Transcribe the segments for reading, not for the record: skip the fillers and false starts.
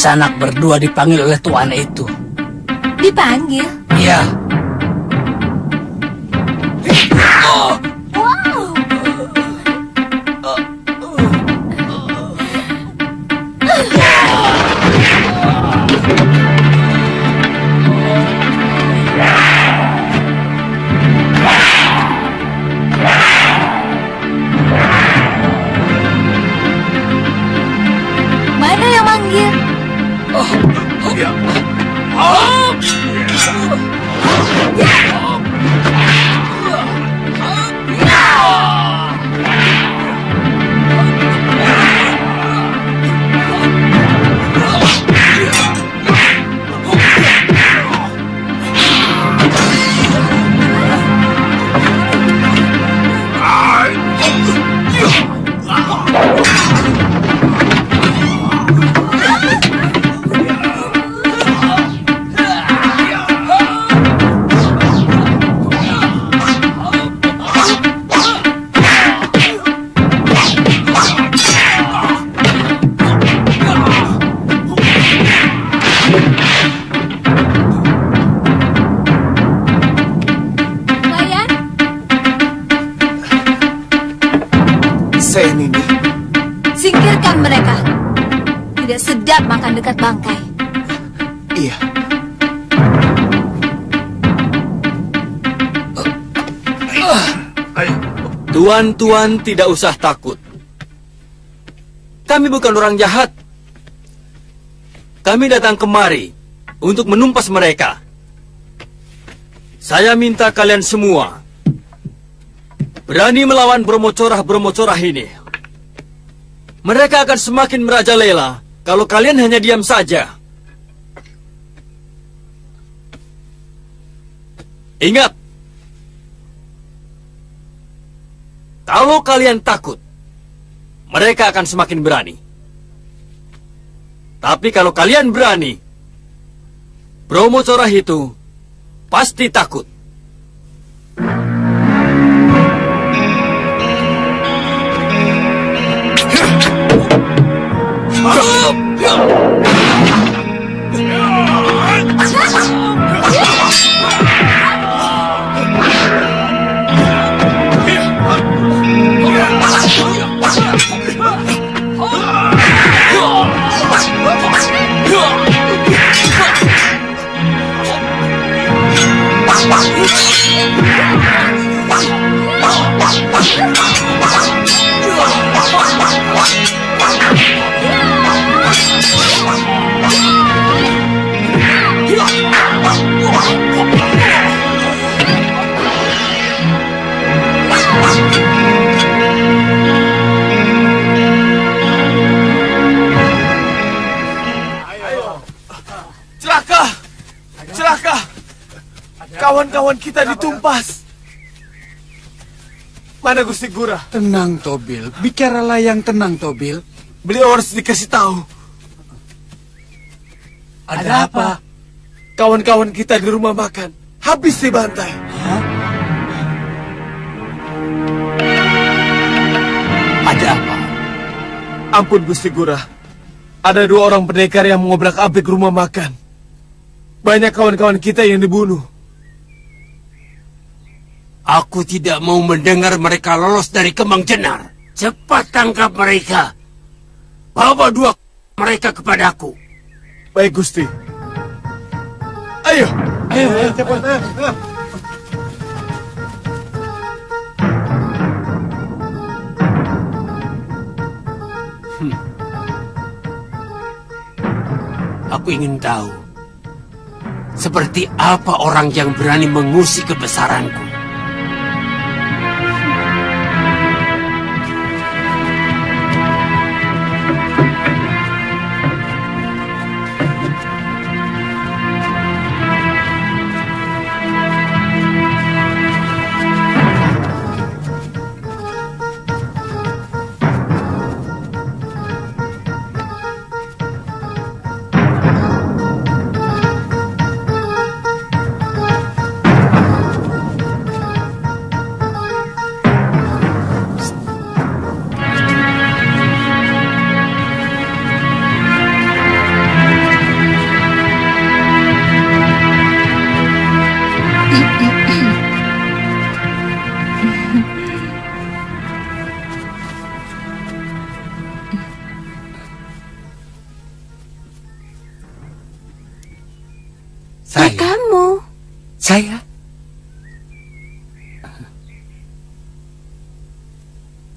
sanak berdua dipanggil oleh tuan itu. Dipanggil? Iya. Wow. Mana yang manggil? Senini. Singkirkan mereka. Tidak sedap makan dekat bangkai. Iya. Tuan-tuan tidak usah takut. Kami bukan orang jahat. Kami datang kemari untuk menumpas mereka. Saya minta kalian semua berani melawan bromocorah-bromocorah ini. Mereka akan semakin merajalela kalau kalian hanya diam saja. Ingat, kalau kalian takut, mereka akan semakin berani. Tapi kalau kalian berani, bromocorah itu pasti takut. Celaka! Kawan-kawan kita ditumpas. Mana Gusti Gura? Tenang, Tobil. Bicaralah yang tenang, Tobil. Beliau harus dikasih tahu. Ada apa? Kawan-kawan kita di rumah makan habis dibantai. Hah? Ada apa? Ampun Gusti Gura. Ada 2 orang pendekar yang mengobrak-abrik rumah makan. Banyak kawan-kawan kita yang dibunuh. Aku tidak mau mendengar mereka lolos dari Kemang Jenar. Cepat tangkap mereka. Bawa 2 mereka kepadaku. Baik Gusti. Ayo. Ayo, cepat. Aku ingin tahu, seperti apa orang yang berani mengusik kebesaranku.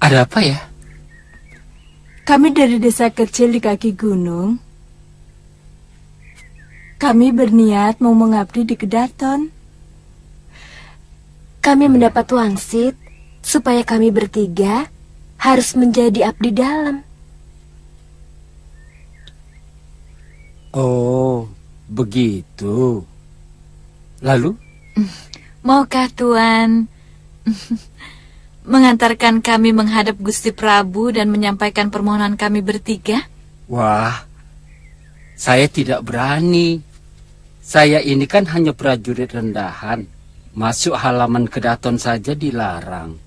Ada apa ya? Kami dari desa kecil di kaki gunung. Kami berniat mau mengabdi di Kedaton. Kami mendapat wangsit supaya kami bertiga harus menjadi abdi dalam. Oh, begitu. Lalu? Maukah Tuan mengantarkan kami menghadap Gusti Prabu dan menyampaikan permohonan kami bertiga? Wah, saya tidak berani. Saya ini kan hanya prajurit rendahan. Masuk halaman Kedaton saja dilarang.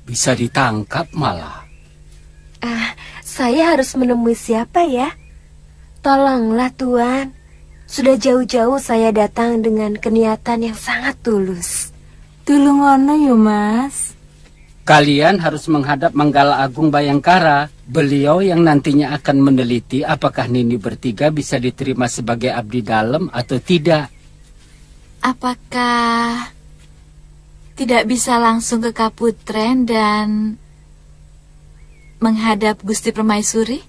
Bisa ditangkap malah. Saya harus menemui siapa ya? Tolonglah Tuan. Sudah jauh-jauh saya datang dengan keniatan yang sangat tulus. Tulungono yo Mas. Kalian harus menghadap Manggala Agung Bayangkara. Beliau yang nantinya akan meneliti apakah Nini bertiga bisa diterima sebagai abdi dalam atau tidak. Apakah tidak bisa langsung ke Kaputren dan menghadap Gusti Permaisuri?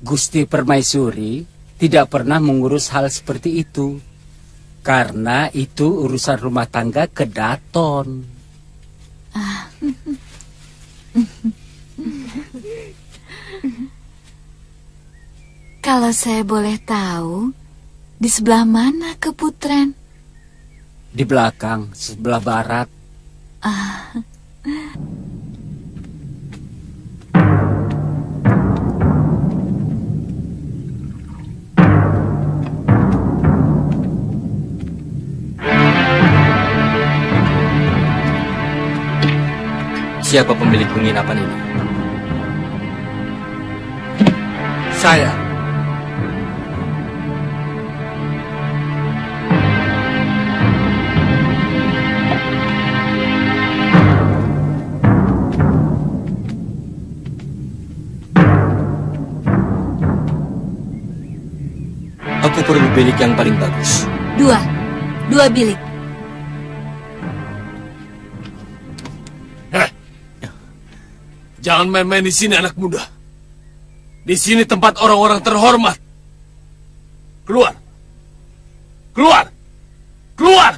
Gusti Permaisuri tidak pernah mengurus hal seperti itu. Karena itu urusan rumah tangga Kedaton. Kalau saya boleh tahu, di sebelah mana Kaputren? Di belakang, sebelah barat. Siapa pemilik penginapan ini? Saya. Aku perlu bilik yang paling bagus. Dua bilik. Jangan main-main di sini anak muda. Di sini tempat orang-orang terhormat. Keluar. Keluar. Keluar.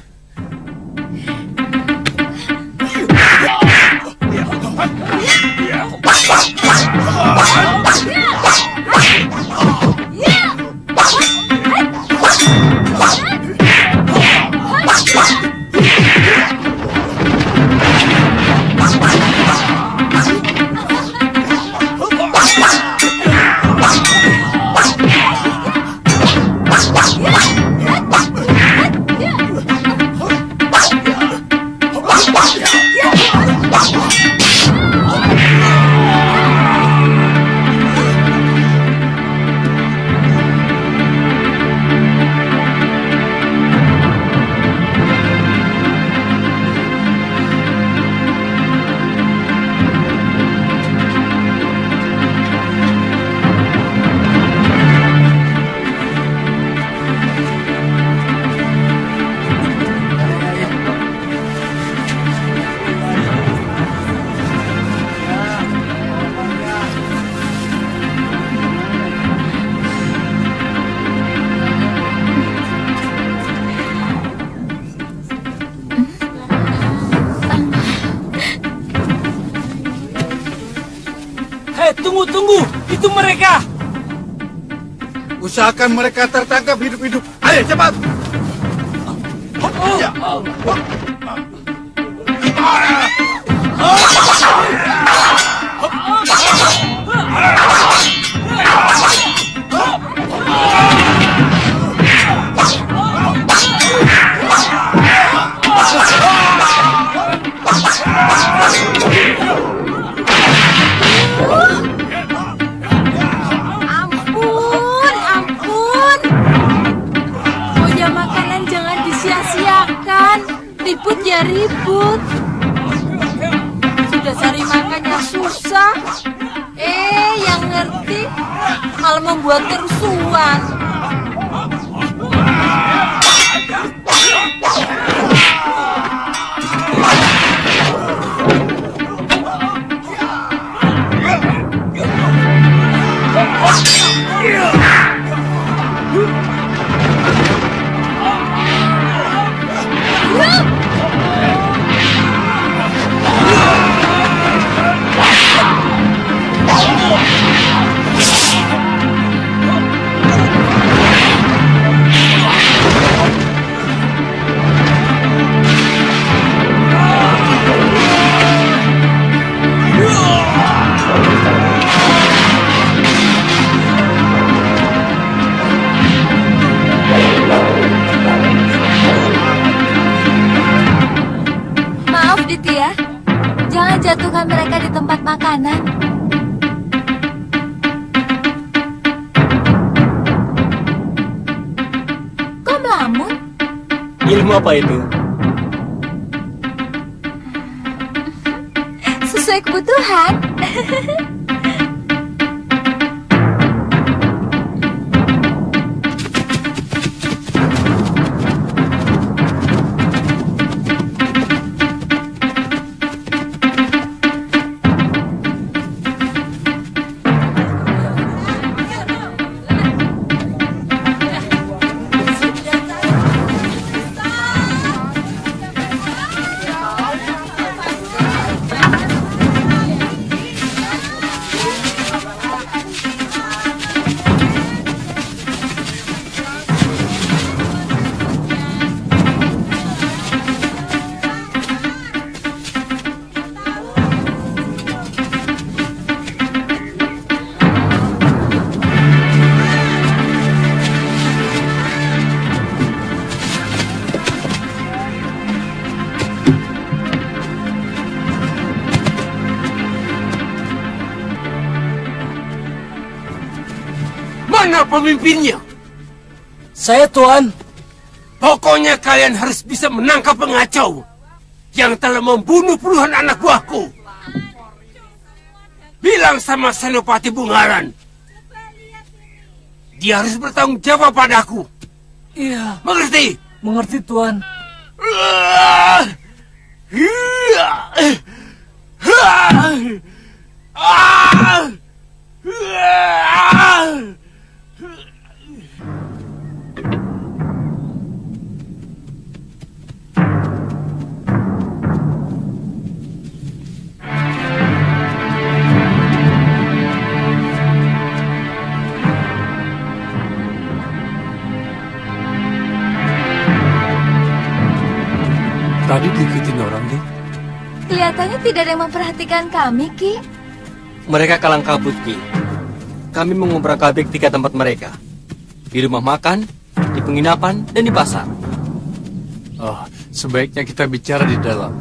Tunggu, itu mereka. Usahakan mereka tertangkap hidup-hidup. Ayo cepat. Ribut ya ribut. Sudah cari makannya susah. Yang ngerti malah membuat kerusuhan. Aditya, jangan jatuhkan mereka di tempat makanan. Kok melamun? Ilmu apa itu? Sesuai kebutuhan. Mana pemimpinnya? Saya, Tuan. Pokoknya kalian harus bisa menangkap pengacau yang telah membunuh puluhan anak buahku. Bilang sama Senopati Bungaran, dia harus bertanggung jawab padaku. Iya, Mengerti? mengerti, Tuan. Tadi diikutin orang, Dik. Kelihatannya tidak ada yang memperhatikan kami, Ki. Mereka kalang kabut, Ki. Kami mengobrak-abrik 3 tempat mereka. Di rumah makan, di penginapan, dan di pasar. Oh, sebaiknya kita bicara di dalam.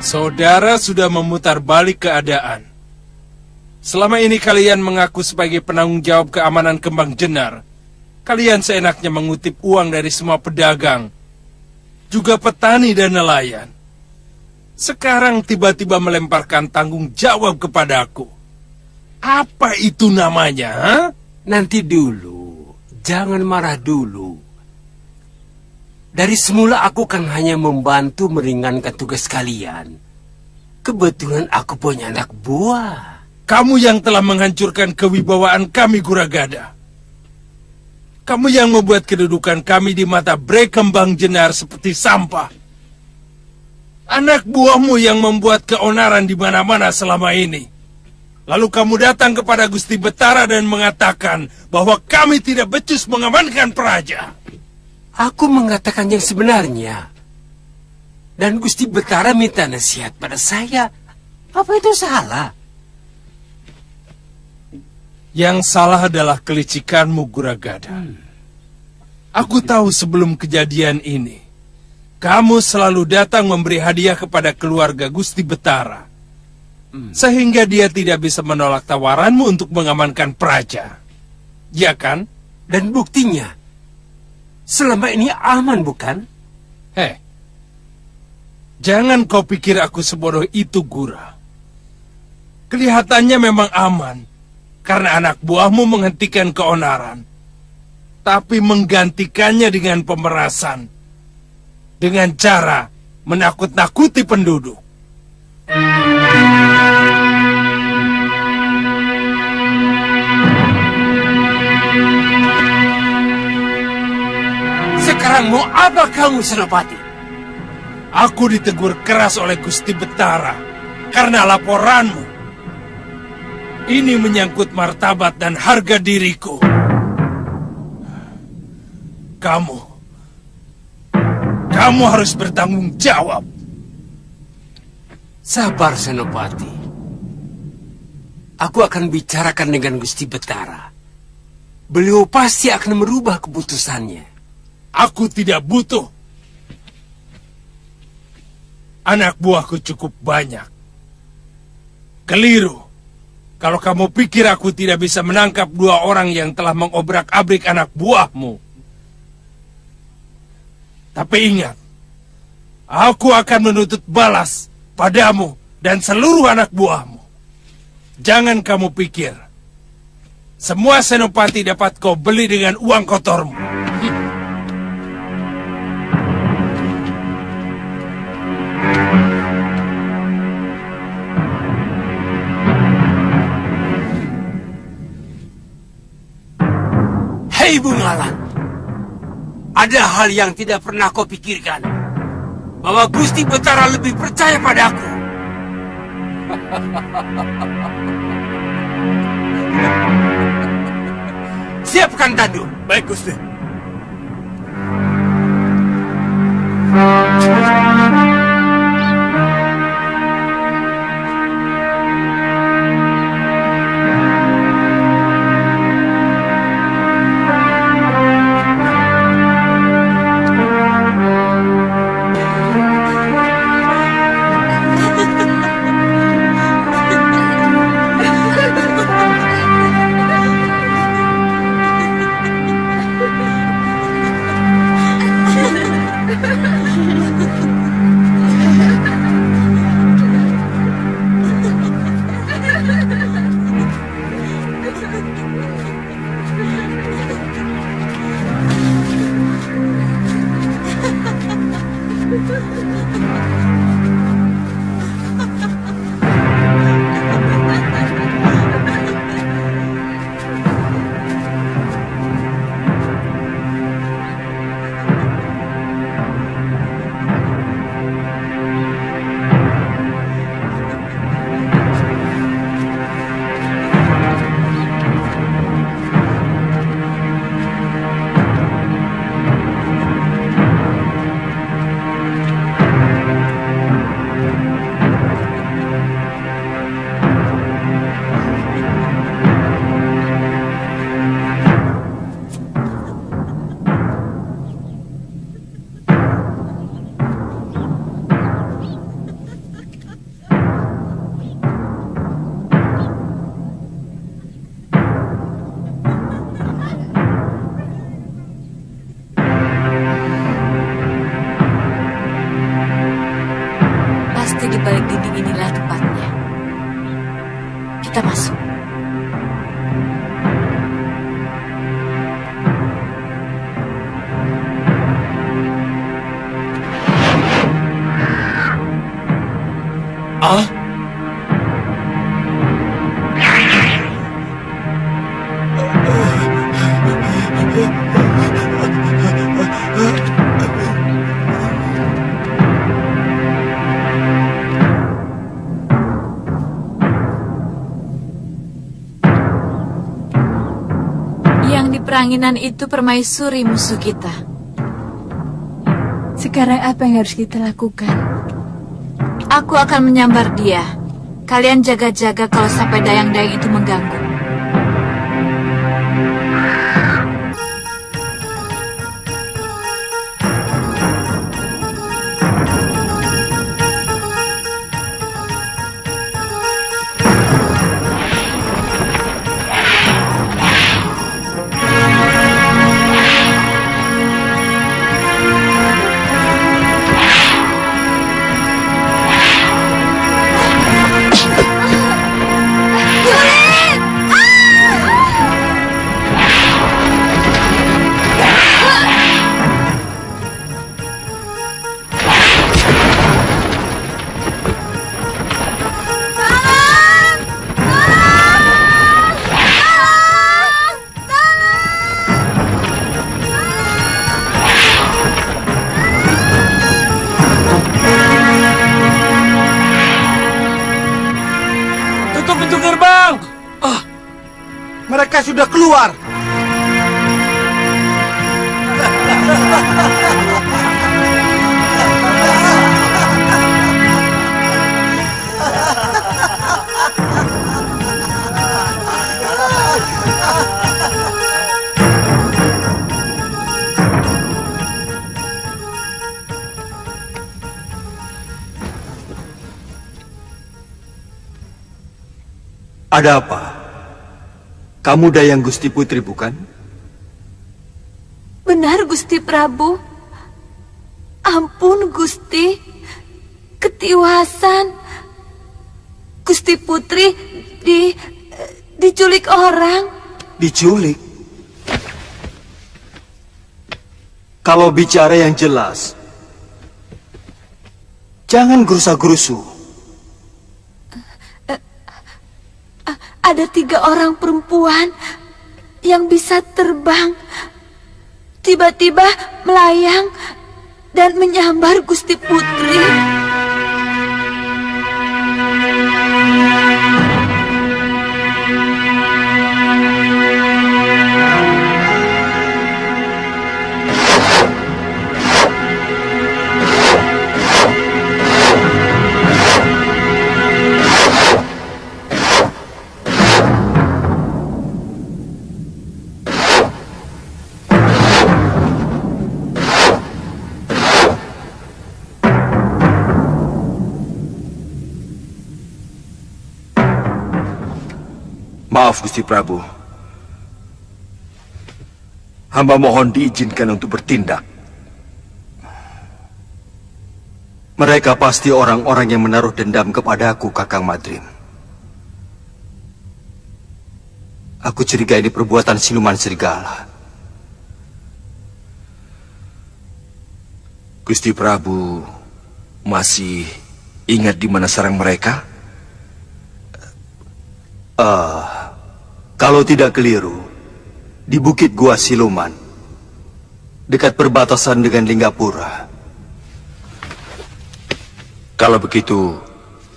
Saudara sudah memutar balik keadaan. Selama ini kalian mengaku sebagai penanggung jawab keamanan Kembang Jenar. Kalian seenaknya mengutip uang dari semua pedagang, juga petani dan nelayan. Sekarang tiba-tiba melemparkan tanggung jawab kepadaku. Apa itu namanya, ha? Nanti dulu, jangan marah dulu. Dari semula aku kan hanya membantu meringankan tugas kalian. Kebetulan aku punya anak buah. Kamu yang telah menghancurkan kewibawaan kami, Guragada. Kamu yang membuat kedudukan kami di mata Bre Kembang Jenar seperti sampah. Anak buahmu yang membuat keonaran di mana-mana selama ini. Lalu kamu datang kepada Gusti Betara dan mengatakan bahwa kami tidak becus mengamankan Praja. Aku mengatakan yang sebenarnya. Dan Gusti Betara minta nasihat pada saya. Apa itu salah? Yang salah adalah kelicikanmu, Guragada. Aku tahu sebelum kejadian ini, kamu selalu datang memberi hadiah kepada keluarga Gusti Betara. Sehingga dia tidak bisa menolak tawaranmu untuk mengamankan Praja. Ya kan? Dan buktinya, selama ini aman, bukan? Jangan kau pikir aku sebodoh itu, Gura. Kelihatannya memang aman, karena anak buahmu menghentikan keonaran. Tapi menggantikannya dengan pemerasan. Dengan cara menakut-nakuti penduduk. Sekarang mau apa kamu, Senopati? Aku ditegur keras oleh Gusti Betara karena laporanmu. Ini menyangkut martabat dan harga diriku. kamu. Kamu harus bertanggung jawab. Sabar, Senopati. Aku akan bicarakan dengan Gusti Betara. Beliau pasti akan merubah keputusannya. Aku tidak butuh. Anak buahku cukup banyak. Keliru. Kalau kamu pikir aku tidak bisa menangkap 2 orang yang telah mengobrak-abrik anak buahmu. Tapi ingat, aku akan menuntut balas padamu dan seluruh anak buahmu. Jangan kamu pikir semua senopati dapat kau beli dengan uang kotormu. Hei Bungalan, ada hal yang tidak pernah kau pikirkan, bahwa Gusti Betara lebih percaya padaku. Siapkan tandu. Baik, Gusti. Pasti di balik dinding inilah tempatnya. Kita masuk. Ah? Yang di peranginan itu permaisuri musuh kita. Sekarang apa yang harus kita lakukan? Aku akan menyambar dia. Kalian jaga-jaga kalau sampai dayang-dayang itu mengganggu. Tutup pintu gerbang! Mereka sudah keluar! Ada apa? Kamu Dayang Gusti Putri, bukan? Benar, Gusti Prabu. Ampun, Gusti. Ketiwasan. Gusti Putri diculik orang. Diculik? Kalau bicara yang jelas, jangan gerusa-gerusu. Ada 3 orang perempuan yang bisa terbang. Tiba-tiba melayang dan menyambar Gusti Putri. Maaf Gusti Prabu. Hamba mohon diizinkan untuk bertindak. Mereka pasti orang-orang yang menaruh dendam kepadaku, Kakang Madrim. Aku curiga ini perbuatan siluman serigala. Gusti Prabu masih ingat di mana sarang mereka? Kalau tidak keliru, di Bukit Gua Siluman, dekat perbatasan dengan Linggapura. Kalau begitu,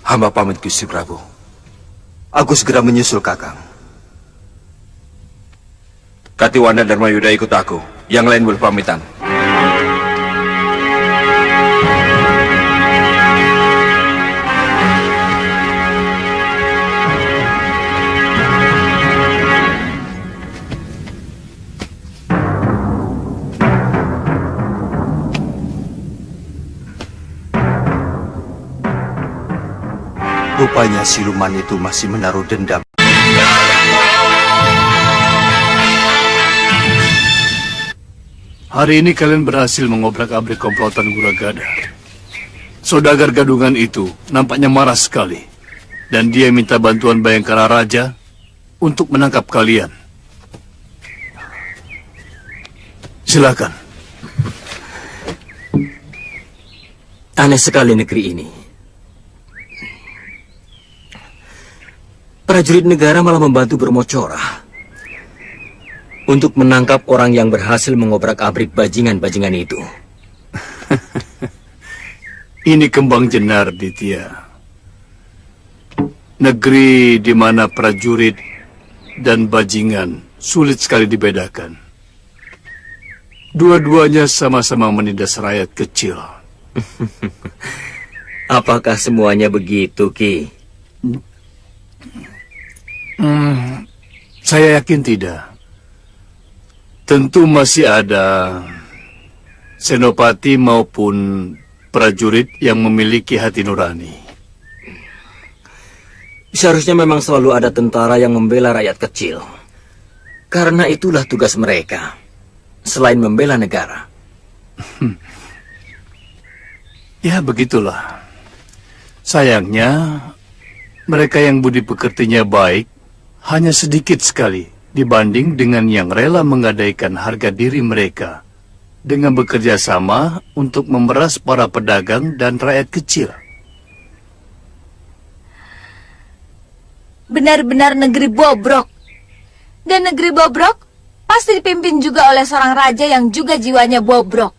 hamba pamit Gusti Prabu. Aku segera menyusul Kakang. Katiwana dan Mayuda ikut aku. Yang lain boleh pamitan. Rupanya siluman itu masih menaruh dendam. Hari ini kalian berhasil mengobrak-abrik komplotan Guragada. Saudagar gadungan itu nampaknya marah sekali. Dan dia minta bantuan Bayangkara Raja untuk menangkap kalian. Silakan. Aneh sekali negeri ini. Prajurit negara malah membantu bermocorah untuk menangkap orang yang berhasil mengobrak-abrik bajingan-bajingan itu. Ini Kembang Jenar, Ditya. Negeri di mana prajurit dan bajingan sulit sekali dibedakan. Dua-duanya sama-sama menindas rakyat kecil. Apakah semuanya begitu, Ki? Saya yakin tidak. Tentu masih ada senopati maupun prajurit yang memiliki hati nurani. Seharusnya memang selalu ada tentara yang membela rakyat kecil. Karena itulah tugas mereka, selain membela negara. Ya, begitulah. Sayangnya, mereka yang budi pekertinya baik hanya sedikit sekali dibanding dengan yang rela menggadaikan harga diri mereka dengan bekerja sama untuk memeras para pedagang dan rakyat kecil. Benar-benar negeri bobrok. Dan negeri bobrok pasti dipimpin juga oleh seorang raja yang juga jiwanya bobrok.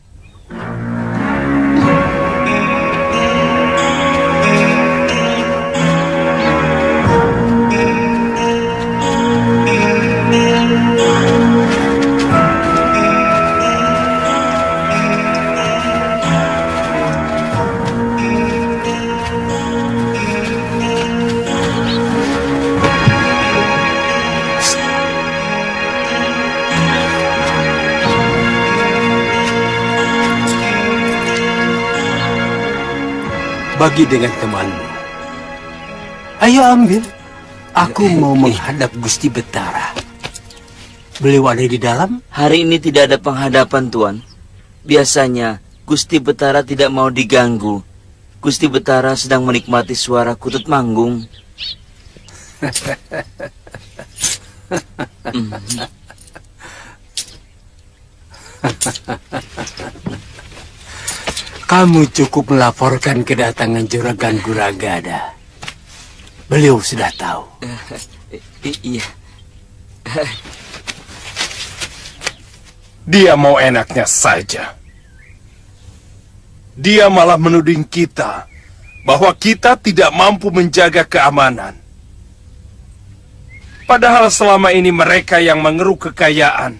Bagi dengan temanmu. Ayo ambil. Aku mau menghadap Gusti Betara. Beliau ada di dalam? Hari ini tidak ada penghadapan, Tuan. Biasanya, Gusti Betara tidak mau diganggu. Gusti Betara sedang menikmati suara kutut manggung. Kamu cukup melaporkan kedatangan Juragan Guragada. Beliau sudah tahu. Iya. Dia mau enaknya saja. Dia malah menuding kita bahwa kita tidak mampu menjaga keamanan. Padahal selama ini mereka yang mengeruk kekayaan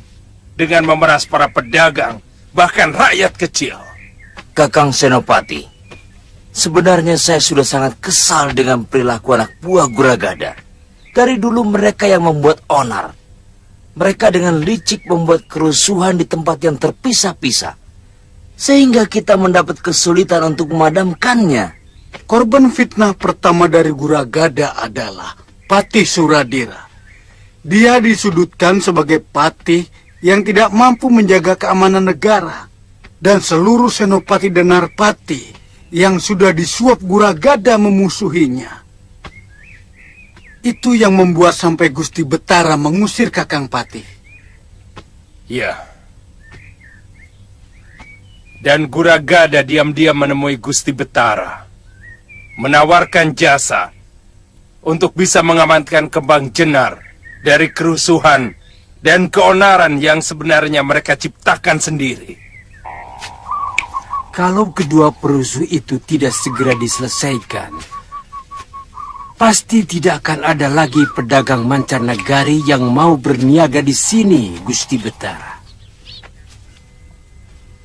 dengan memeras para pedagang, bahkan rakyat kecil. Kakang Senopati, sebenarnya saya sudah sangat kesal dengan perilaku anak buah Guragada. Dari dulu mereka yang membuat onar. Mereka dengan licik membuat kerusuhan di tempat yang terpisah-pisah. Sehingga kita mendapat kesulitan untuk memadamkannya. Korban fitnah pertama dari Guragada adalah Patih Suradira. Dia disudutkan sebagai patih yang tidak mampu menjaga keamanan negara. Dan seluruh senopati dan narpati yang sudah disuap Guragada memusuhinya. Itu yang membuat sampai Gusti Betara mengusir Kakang Patih. Ya. Dan Guragada diam-diam menemui Gusti Betara, menawarkan jasa untuk bisa mengamankan Kembang Jenar dari kerusuhan dan keonaran yang sebenarnya mereka ciptakan sendiri. Kalau kedua perusuh itu tidak segera diselesaikan, pasti tidak akan ada lagi pedagang mancanegari yang mau berniaga di sini, Gusti Betara.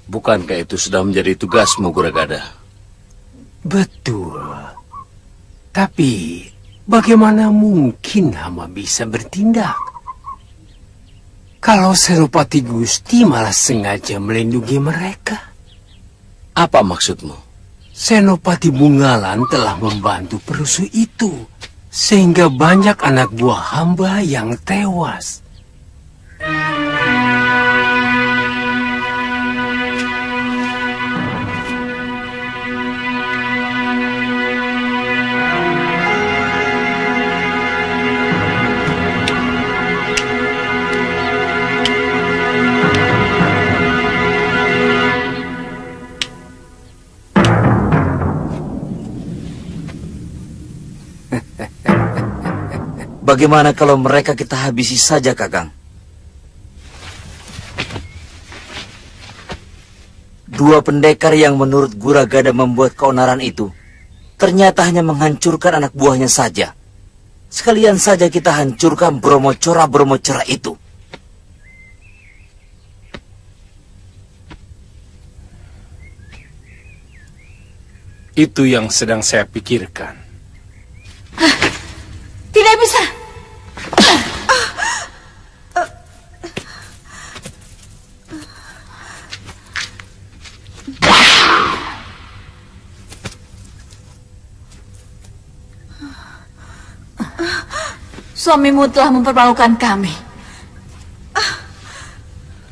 Bukankah itu sudah menjadi tugasmu, Guragada? Betul. Tapi, bagaimana mungkin hama bisa bertindak? Kalau Senopati Gusti malah sengaja melindungi mereka. Apa maksudmu? Senopati Bungalan telah membantu perusuh itu, sehingga banyak anak buah hamba yang tewas. Bagaimana kalau mereka kita habisi saja, Kakang? Dua pendekar yang menurut Guragada membuat keonaran itu, ternyata hanya menghancurkan anak buahnya saja. Sekalian saja kita hancurkan Bromocora itu. Itu yang sedang saya pikirkan. Tidak bisa. Suamimu telah mempermalukan kami.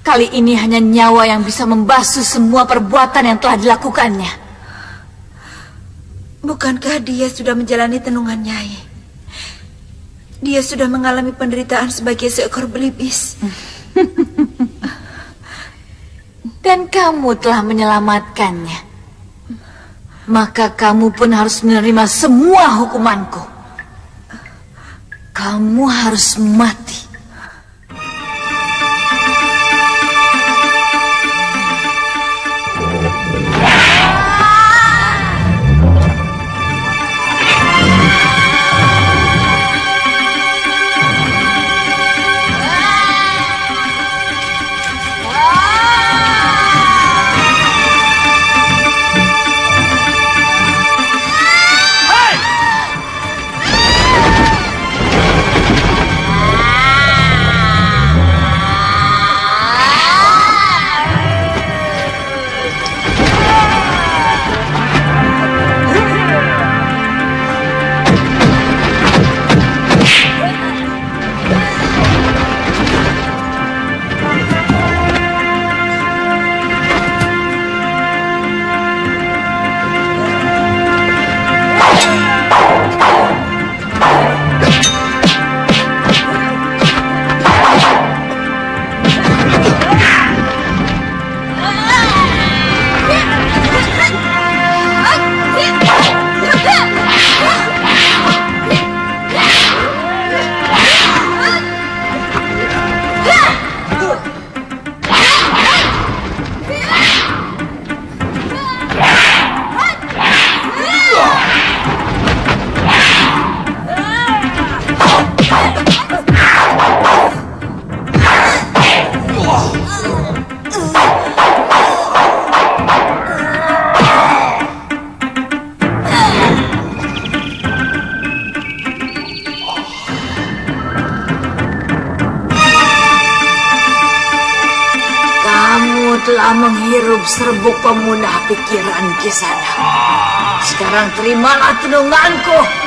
Kali ini hanya nyawa yang bisa membasuh semua perbuatan yang telah dilakukannya. Bukankah dia sudah menjalani tenungan Nyai? Dia sudah mengalami penderitaan sebagai seekor belibis. Dan kamu telah menyelamatkannya. Maka kamu pun harus menerima semua hukumanku. Kamu harus mati. telah menghirup serbuk pemunah pikiran Kisana. Sekarang terimalah tenunganku.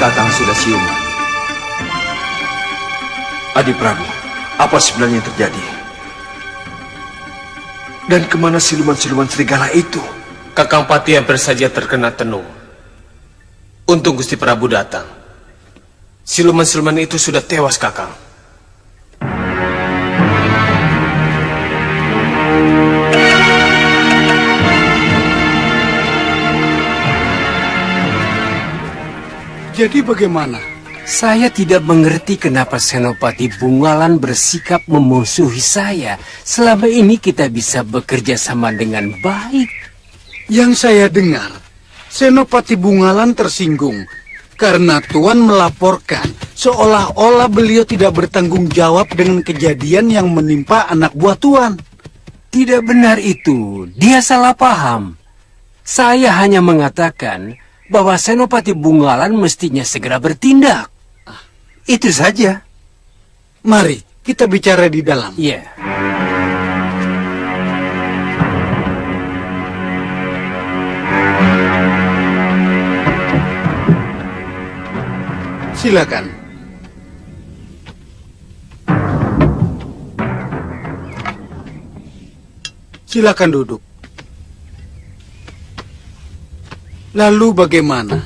Kakang sudah siuman. Adi Prabu, apa sebenarnya yang terjadi? Dan kemana siluman-siluman serigala itu? Kakang Pati hampir saja terkena tenung. Untung Gusti Prabu datang. Siluman-siluman itu sudah tewas, Kakang. Jadi bagaimana? Saya tidak mengerti kenapa Senopati Bungalan bersikap memusuhi saya. Selama ini kita bisa bekerja sama dengan baik. Yang saya dengar, Senopati Bungalan tersinggung karena Tuan melaporkan seolah-olah beliau tidak bertanggung jawab dengan kejadian yang menimpa anak buah Tuan. Tidak benar itu, dia salah paham. Saya hanya mengatakan bahwa Senopati Bungalan mestinya segera bertindak. Itu saja. Mari kita bicara di dalam. Iya. Silakan. Silakan duduk. Lalu bagaimana?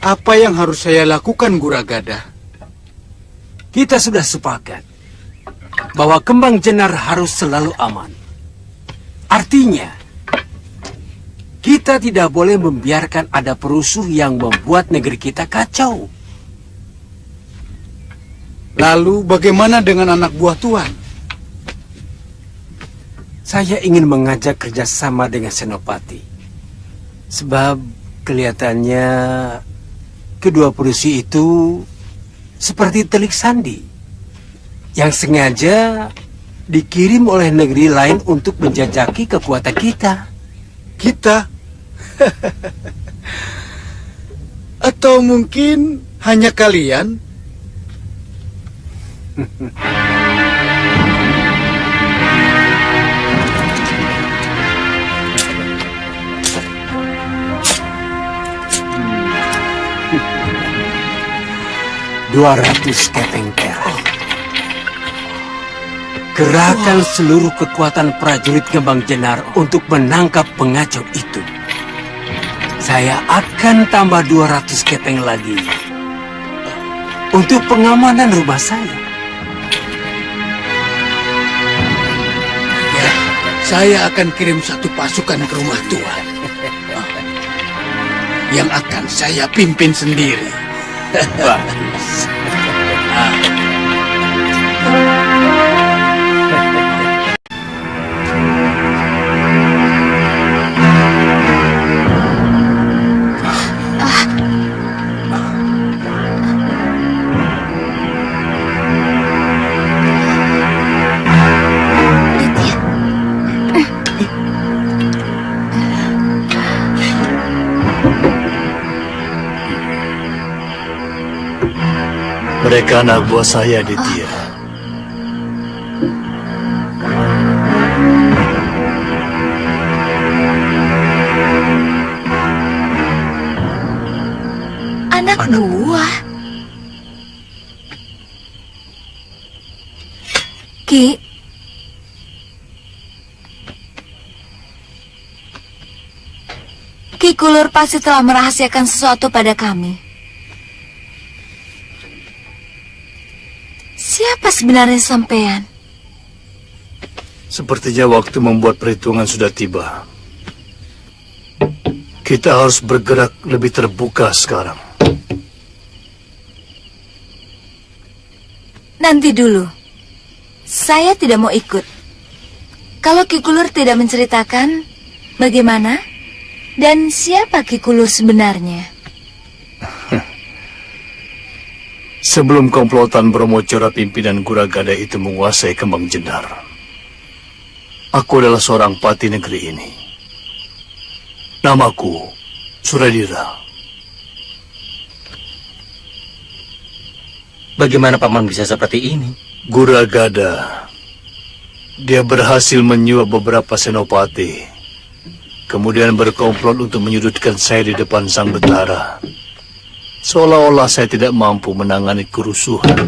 Apa yang harus saya lakukan, Guragada? Kita sudah sepakat. bahwa Kembang Jenar harus selalu aman. Artinya, kita tidak boleh membiarkan ada perusuh yang membuat negeri kita kacau. Lalu bagaimana dengan anak buah Tuan? Saya ingin mengajak kerjasama dengan Senopati. Sebab kelihatannya kedua perusuh itu seperti telik sandi yang sengaja dikirim oleh negeri lain untuk menjajaki kekuatan kita. Kita? Atau mungkin hanya kalian? $200 kepeng perak. Kerahkan seluruh kekuatan prajurit Kembang Jenar untuk menangkap pengacau itu. Saya akan tambah 200 kepeng lagi untuk pengamanan rumah saya. Ya, saya akan kirim satu pasukan ke rumah Tuan yang akan saya pimpin sendiri. Bagus. Mereka anak buah saya, Ditya. Anak buah? Ki? Ki Kulur pasti telah merahasiakan sesuatu pada kami. Siapa sebenarnya sampean? Sepertinya waktu membuat perhitungan sudah tiba. Kita harus bergerak lebih terbuka sekarang. Nanti dulu. Saya tidak mau ikut. Kalau Ki Kulur tidak menceritakan bagaimana dan siapa Ki Kulur sebenarnya. Sebelum komplotan Brahmacara pimpinan Guragada itu menguasai Kembang Jenar, aku adalah seorang pati negeri ini. Namaku Suradira. Bagaimana Paman bisa seperti ini? Guragada. Dia berhasil menyuap beberapa senopati, kemudian berkomplot untuk menyudutkan saya di depan Sang Betara. Seolah-olah saya tidak mampu menangani kerusuhan.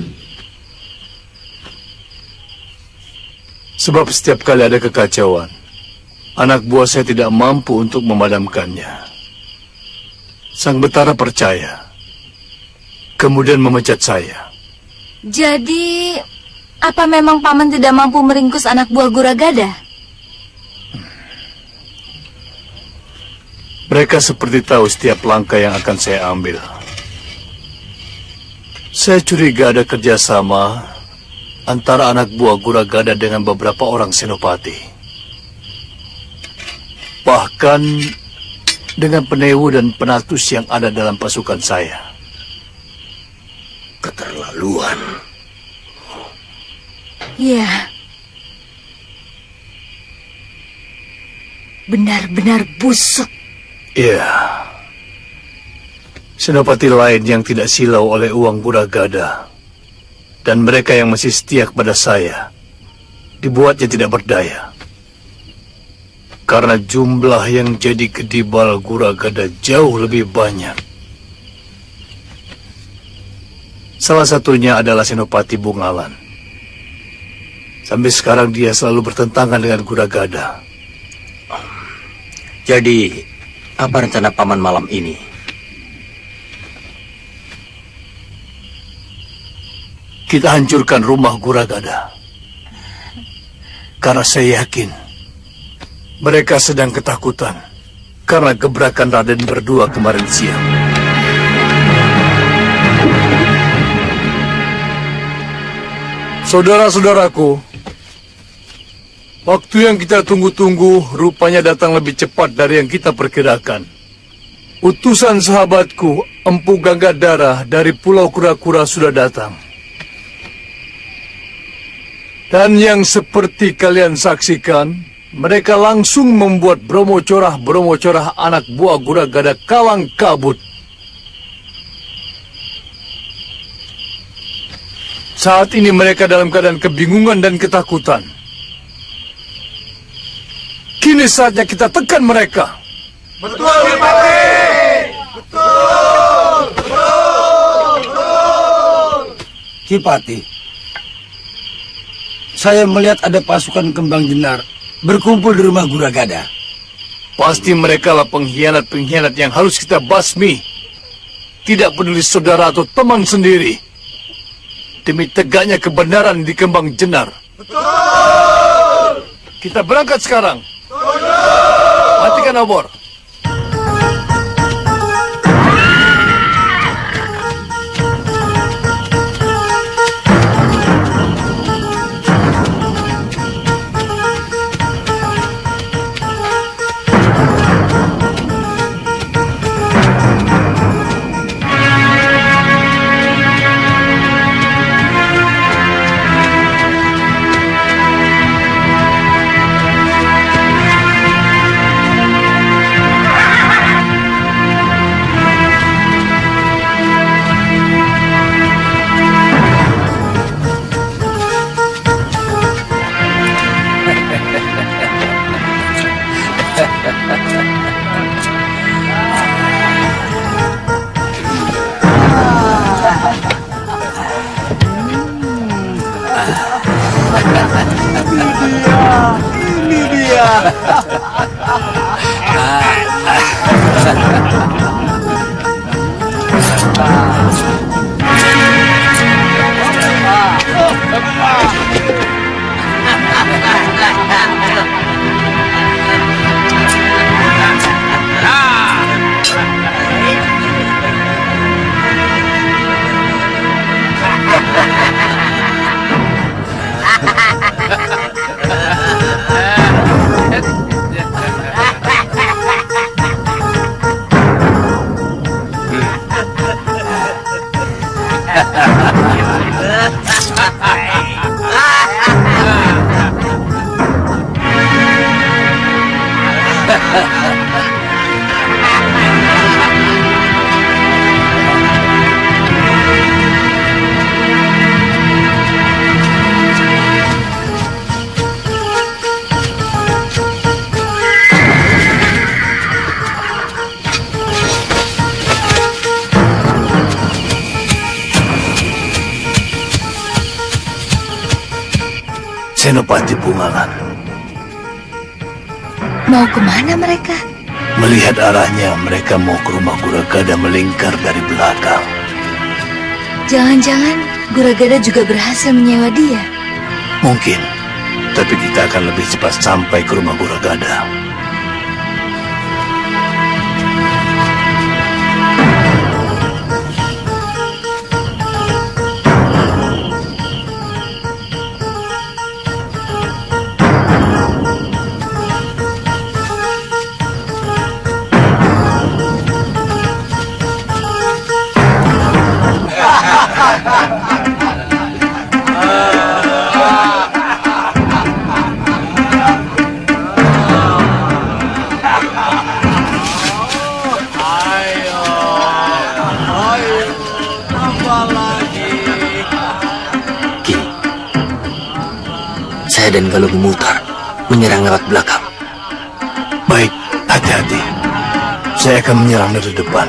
Sebab setiap kali ada kekacauan, anak buah saya tidak mampu untuk memadamkannya. Sang Betara percaya, kemudian memecat saya. Jadi, apa memang Paman tidak mampu meringkus anak buah Guragada? Mereka seperti tahu setiap langkah yang akan saya ambil. Saya curiga ada kerjasama antara anak buah Guragada dengan beberapa orang senopati. Bahkan dengan penewu dan penatus yang ada dalam pasukan saya. Keterlaluan. Ya. Benar-benar busuk. Ya. Senopati lain yang tidak silau oleh uang Guragada dan mereka yang masih setia kepada saya dibuatnya tidak berdaya. Karena jumlah yang jadi kedibal Guragada jauh lebih banyak. Salah satunya adalah Senopati Bungalan. Sampai sekarang dia selalu bertentangan dengan Guragada. Jadi, apa rencana Paman malam ini? Kita hancurkan rumah Guragada. Karena saya yakin mereka sedang ketakutan karena gebrakan Raden berdua kemarin siang. Saudara-saudaraku, waktu yang kita tunggu-tunggu rupanya datang lebih cepat dari yang kita perkirakan. Utusan sahabatku, Empu Ganggadara dari Pulau Kura-Kura sudah datang. Dan yang seperti kalian saksikan, mereka langsung membuat Bromo Corah anak buah Guragada kalang kabut. Saat ini mereka dalam keadaan kebingungan dan ketakutan. Kini saatnya kita tekan mereka. Betul, Kipati! Betul! Kipati, saya melihat ada pasukan kembang jenar berkumpul di rumah Guragada. Pasti mereka lah pengkhianat-pengkhianat yang harus kita basmi. Tidak peduli saudara atau teman sendiri. Demi tegaknya kebenaran di Kembang Jenar. Betul! Kita berangkat sekarang. Matikan obor. Ini dia. Senopati Bungalan. Mau kemana mereka? Melihat arahnya, mereka mau ke rumah Guragada melingkar dari belakang. Jangan-jangan Guragada juga berhasil menyewa dia. Mungkin, tapi kita akan lebih cepat sampai ke rumah Guragada. Saya dan Galuh memutar, menyerang lewat belakang. Baik, hati-hati. Saya akan menyerang dari depan.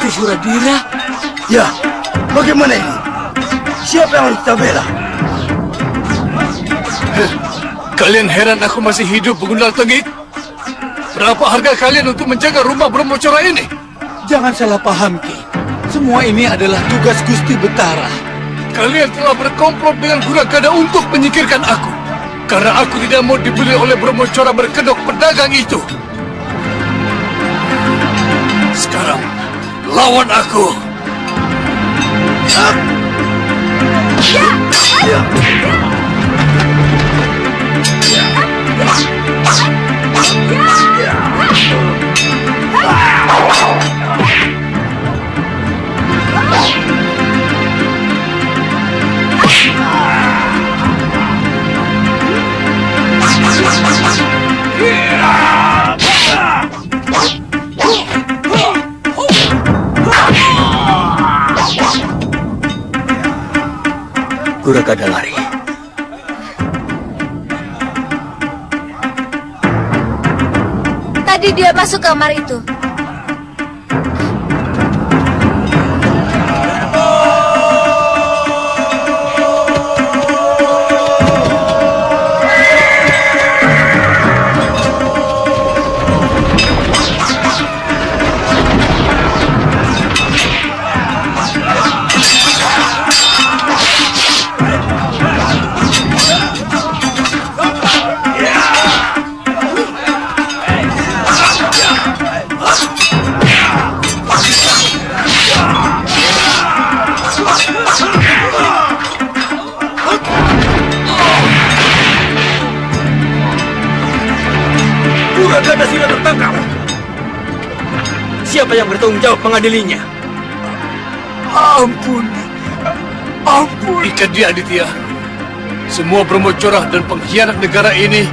Pati Suradira? Ya, bagaimana ini? Siapa yang harus kita bela? Kalian heran aku masih hidup, Begundal Tengik? Berapa harga kalian untuk menjaga rumah Brahmacora ini? Jangan salah paham, Ki. Semua ini adalah tugas Gusti Betara. Kalian telah berkomplot dengan Guragada untuk menyingkirkan aku. Karena aku tidak mau dibeli oleh Brahmacora berkedok pedagang itu. Sekarang, lawan aku. Guragada lari. Tadi dia masuk kamar itu. Guragada sudah tertangkap. Siapa yang bertanggung jawab mengadilinya? Ampun. Ikat dia, Aditya. Semua Brahmacora dan pengkhianat negara ini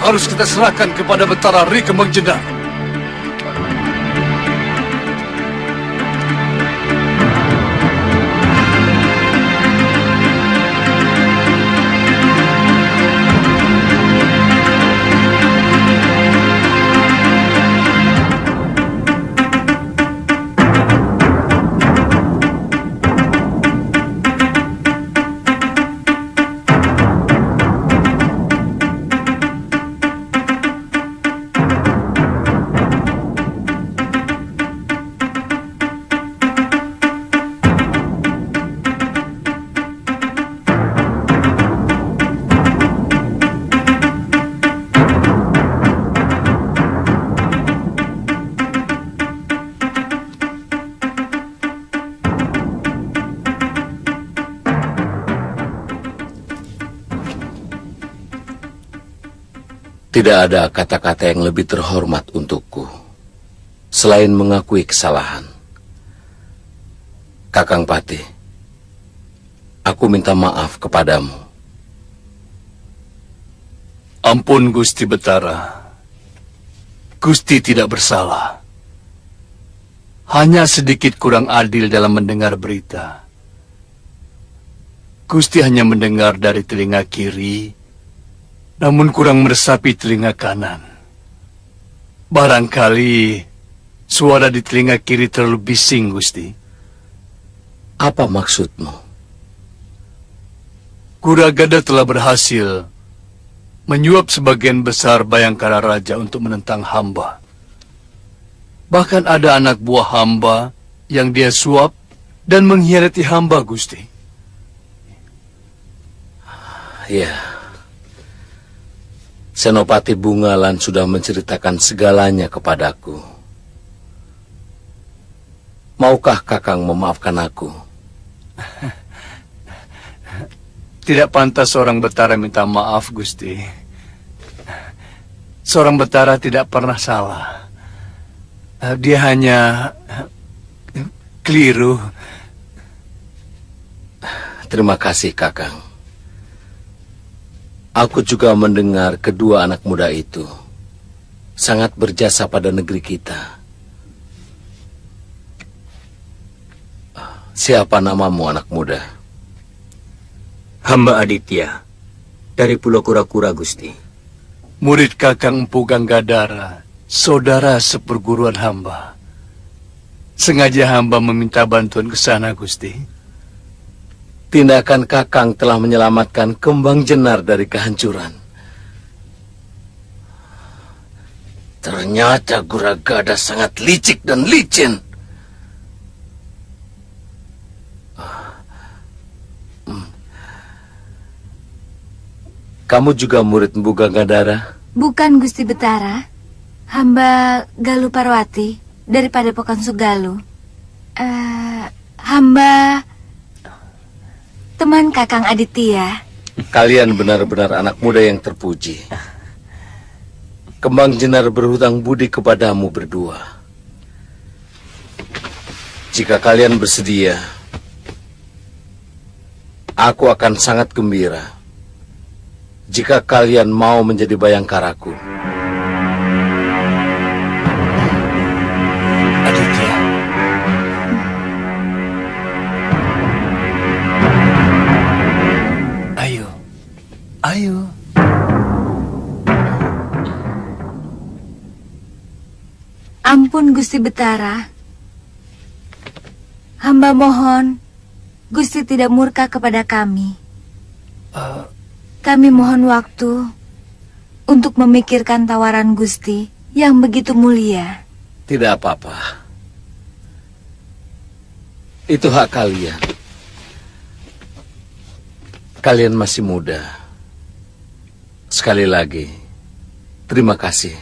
harus kita serahkan kepada Betara Ri Kembang Jendar. Tidak ada kata-kata yang lebih terhormat untukku selain mengakui kesalahan. Kakang Patih, aku minta maaf kepadamu. Ampun, Gusti Betara. Gusti tidak bersalah. Hanya sedikit kurang adil dalam mendengar berita. Gusti hanya mendengar dari telinga kiri, namun kurang meresapi telinga kanan. Barangkali suara di telinga kiri terlalu bising, Gusti. Apa maksudmu? Guragada telah berhasil menyuap sebagian besar Bayangkara Raja untuk menentang hamba. Bahkan ada anak buah hamba yang dia suap dan mengkhianati hamba, Gusti. Ya. Senopati Bungalan sudah menceritakan segalanya kepadaku. Maukah Kakang memaafkan aku? Tidak pantas seorang Betara minta maaf, Gusti. Seorang Betara tidak pernah salah. Dia hanya keliru. Terima kasih, Kakang. Aku juga mendengar kedua anak muda itu sangat berjasa pada negeri kita. Siapa namamu, anak muda? Hamba Aditya, dari Pulau Kura-Kura, Gusti. Murid Kakang Empu Ganggadara, saudara seperguruan hamba. Sengaja hamba meminta bantuan ke sana, Gusti. Tindakan Kakang telah menyelamatkan Kembang Jenar dari kehancuran. Ternyata Guragada sangat licik dan licin. Kamu juga murid Mbu Gangadhara? Bukan, Gusti Betara. Hamba Galuh Parwati dari Padepokan Sugaluh. Hamba teman Kakang Aditya. Kalian benar-benar anak muda yang terpuji. Kembang Jenar berhutang budi kepadamu berdua. Jika kalian bersedia, aku akan sangat gembira jika kalian mau menjadi bayangkaraku. Aditya. Ayo. Ayo. Ampun, Gusti Betara. Hamba mohon Gusti tidak murka kepada kami. Kami mohon waktu untuk memikirkan tawaran Gusti yang begitu mulia. Tidak apa-apa. Itu hak kalian. Kalian masih muda. Sekali lagi, terima kasih.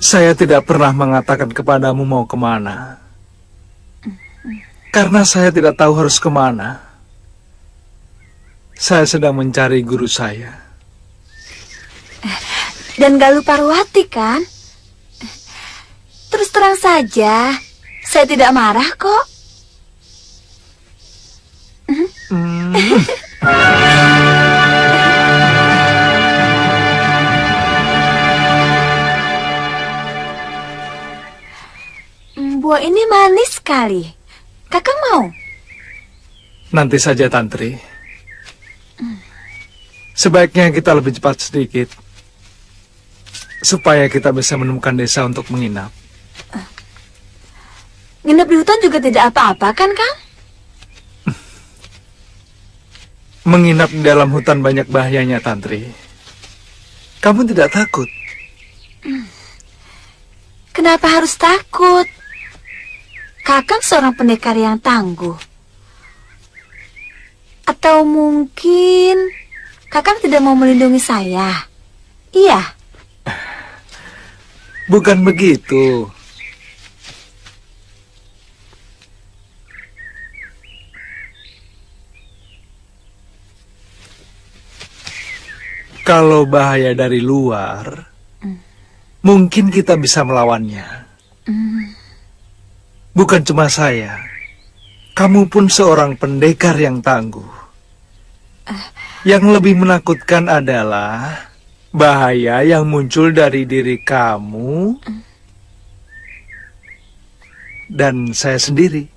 Saya tidak pernah mengatakan kepadamu mau kemana. Karena saya tidak tahu harus kemana. Saya sedang mencari guru saya. Dan Galuh Parwati kan? Terus terang saja, saya tidak marah kok. Buah ini manis sekali. Kakang mau? Nanti saja, Tantri. Sebaiknya kita lebih cepat sedikit, supaya kita bisa menemukan desa untuk menginap. Nginep di hutan juga tidak apa-apa kan, Kang? Menginap di dalam hutan banyak bahayanya, Tantri. Kamu tidak takut? Kenapa harus takut? Kakang seorang pendekar yang tangguh. Atau mungkin Kakang tidak mau melindungi saya? Iya. Bukan begitu. Kalau bahaya dari luar, mungkin kita bisa melawannya. Bukan cuma saya, kamu pun seorang pendekar yang tangguh. Yang lebih menakutkan adalah bahaya yang muncul dari diri kamu dan saya sendiri.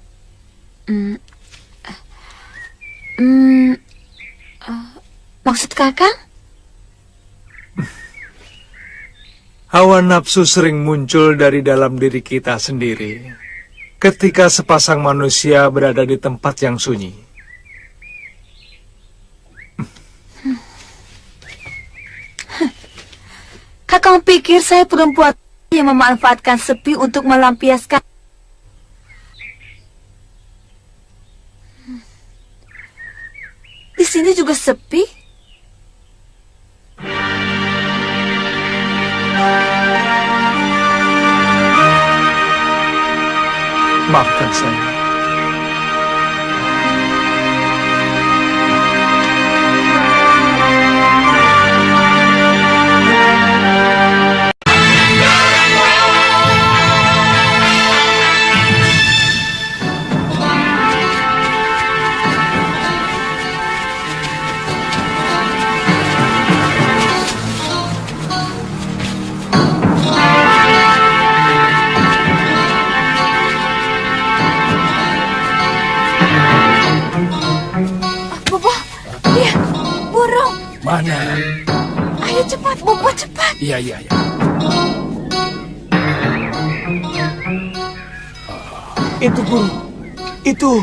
Maksud kakak? Hawa nafsu sering muncul dari dalam diri kita sendiri ketika sepasang manusia berada di tempat yang sunyi. Kakang pikir saya perempuan yang memanfaatkan sepi untuk melampiaskan. Di sini juga sepi. Maafkan saya. Mana? Ayo cepat, Bobo, cepat. Iya. Itu, Guru. Itu.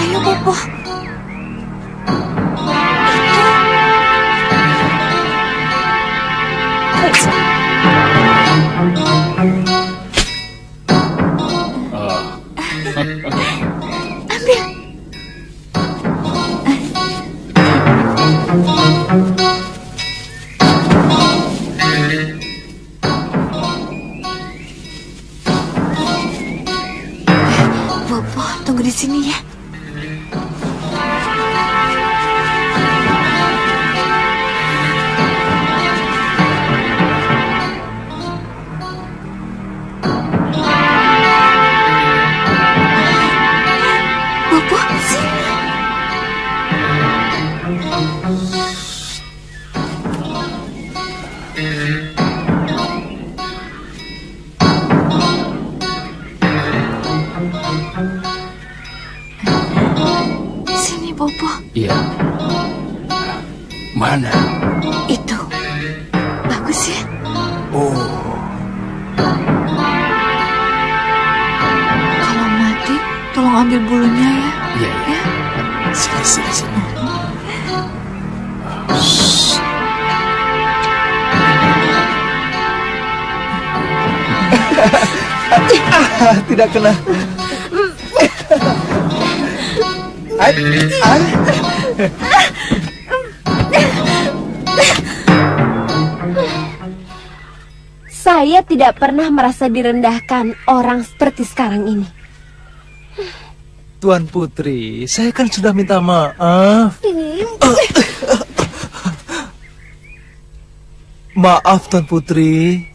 Ayo, Bobo. Ambil. Bobo, tunggu di sini ya. Bobo, sini. Sini, Bobo. Iya. Mana? Itu. Bagus ya? Oh. Kalau mati, tolong ambil bulunya ya. Iya. Sini. Tidak kena. Saya tidak pernah merasa direndahkan orang seperti sekarang ini. Tuan Putri, saya kan sudah minta maaf. Maaf, Tuan Putri.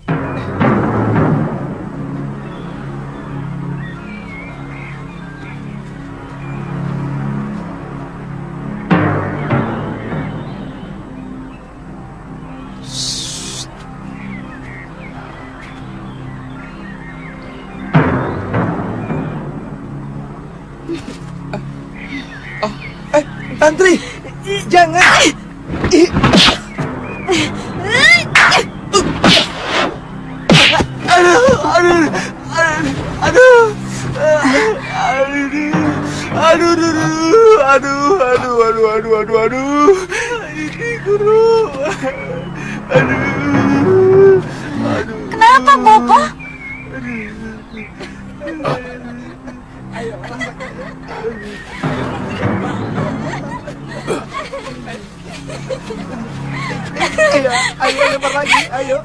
Tantri, jangan. Aduh. Ini Guru. Aduh. Kenapa, Bobo? Ayo lempar lagi, ayo.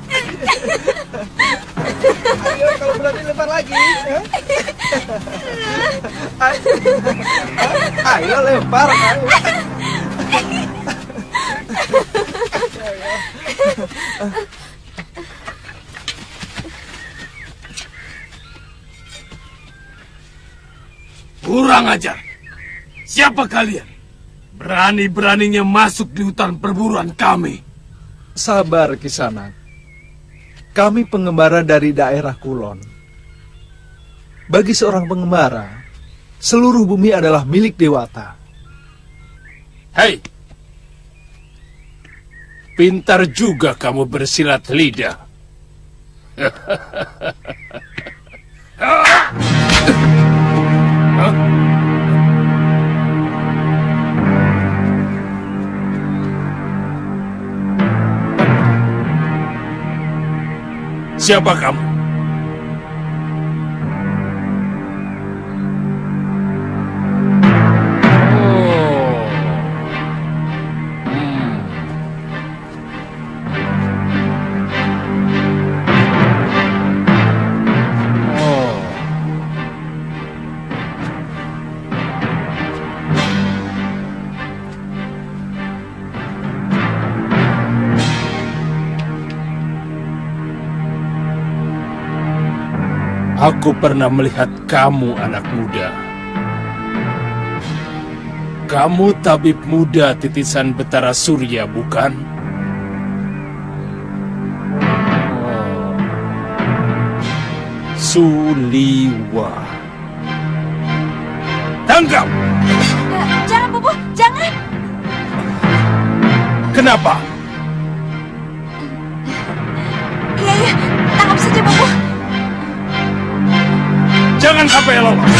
Ayo kalau berani lempar lagi. Ayo lempar, ayo. Kurang ajar. Siapa kalian? Berani-beraninya masuk di hutan perburuan kami. Sabar, Kisanak. Kami pengembara dari daerah Kulon. Bagi seorang pengembara, seluruh bumi adalah milik Dewata. Hei, pintar juga kamu bersilat lidah. Siapa kamu? Aku pernah melihat kamu, anak muda. Kamu tabib muda titisan Betara Surya, bukan? Suliwa. Tangkap! Jangan, Bobo, jangan. Kenapa? Iya, tangkap saja, Bobo. Jangan sampai lolos.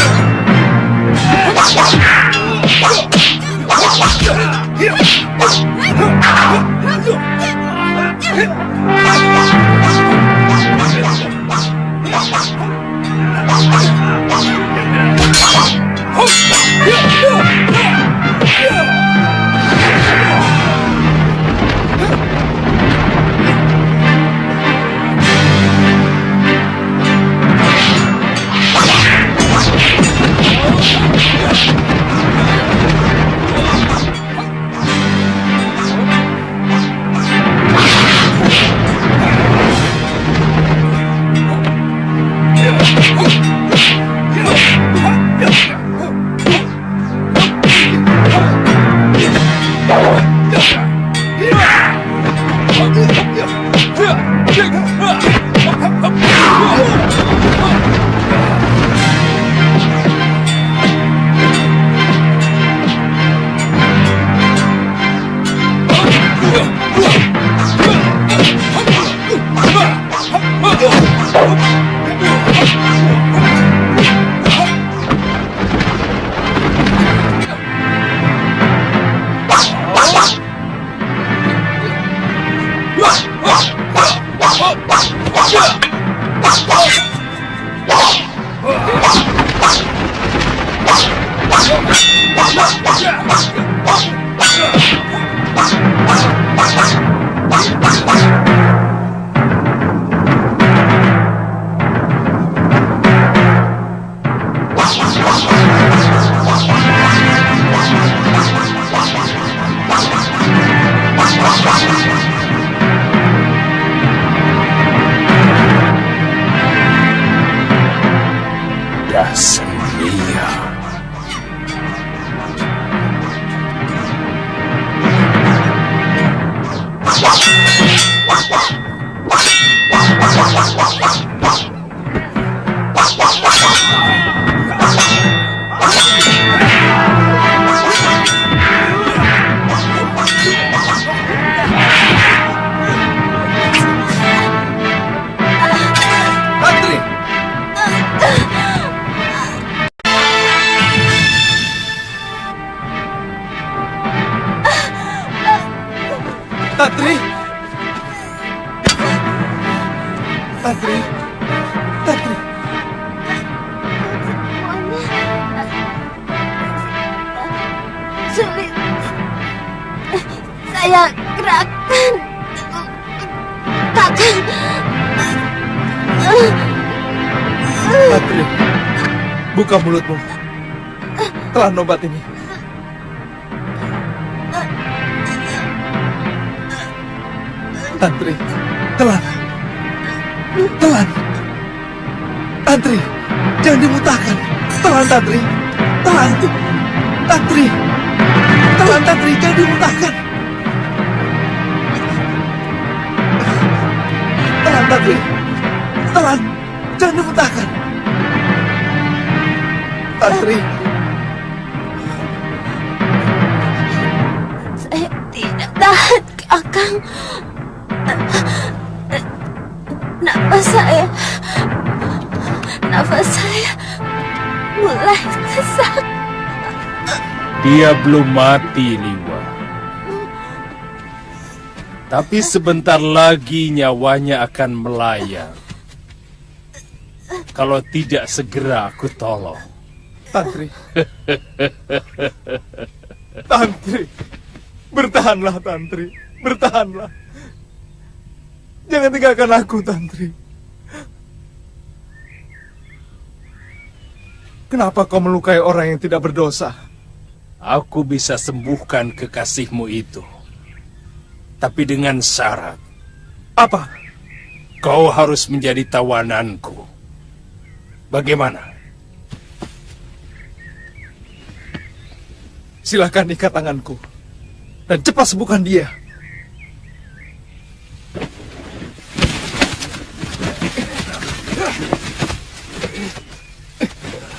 Tatri! Tatri! Tatri! Sulit. Saya gerakan. Kakak. Tatri! Buka mulutmu. Telan obat ini. Tantri, telan. Telan. Tantri, jangan dimutahkan. Telan, Tantri. Telan. Tantri. Telan, Tantri, jangan dimutahkan. Telan, Tantri. Telan, jangan dimutahkan. Tantri. Saya tidak tahan, Kakang. Nafas saya mulai sesak. Dia belum mati, Liwa. Tapi sebentar lagi nyawanya akan melayang. Kalau tidak segera aku tolong. Tantri. Tantri. Bertahanlah, Tantri. Bertahanlah. Jangan tinggalkan aku, Tantri. Kenapa kau melukai orang yang tidak berdosa? Aku bisa sembuhkan kekasihmu itu. Tapi dengan syarat. Apa? Kau harus menjadi tawananku. Bagaimana? Silakan ikat tanganku. Dan cepat sembuhkan dia.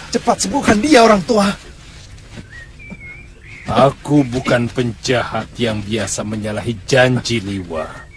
Cepat sembuhkan dia, orang tua. Aku bukan penjahat yang biasa menyalahi janji, Liwa.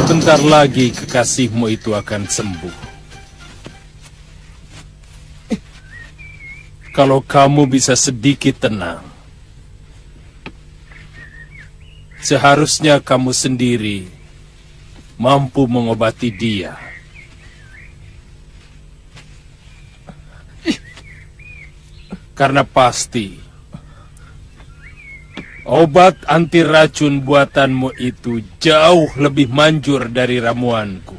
Sebentar lagi kekasihmu itu akan sembuh. Kalau kamu bisa sedikit tenang, seharusnya kamu sendiri mampu mengobati dia. Karena pasti obat anti racun buatanmu itu jauh lebih manjur dari ramuanku.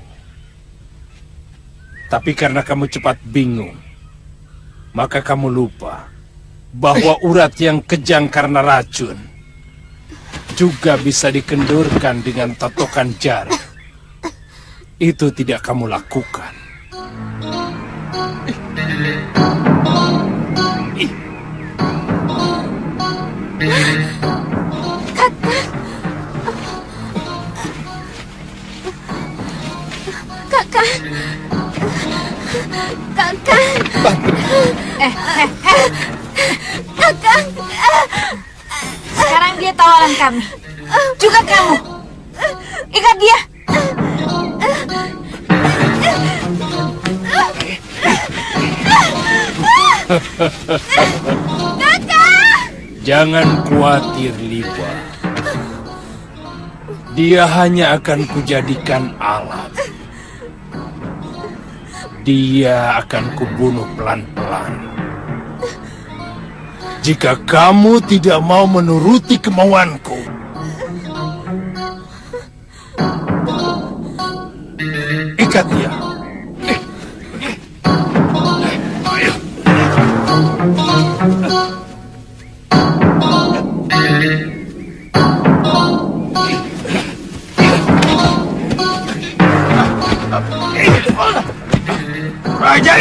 Tapi karena kamu cepat bingung, maka kamu lupa bahwa urat yang kejang karena racun juga bisa dikendurkan dengan totokan jari. Itu tidak kamu lakukan. Kakang. Sekarang dia tawaran kami. Juga kamu. Ikat dia. Jangan khawatir, Liwa. Dia hanya akan kujadikan alat. Dia akan kubunuh pelan-pelan. Jika kamu tidak mau menuruti kemauanku, ikat dia. Raja,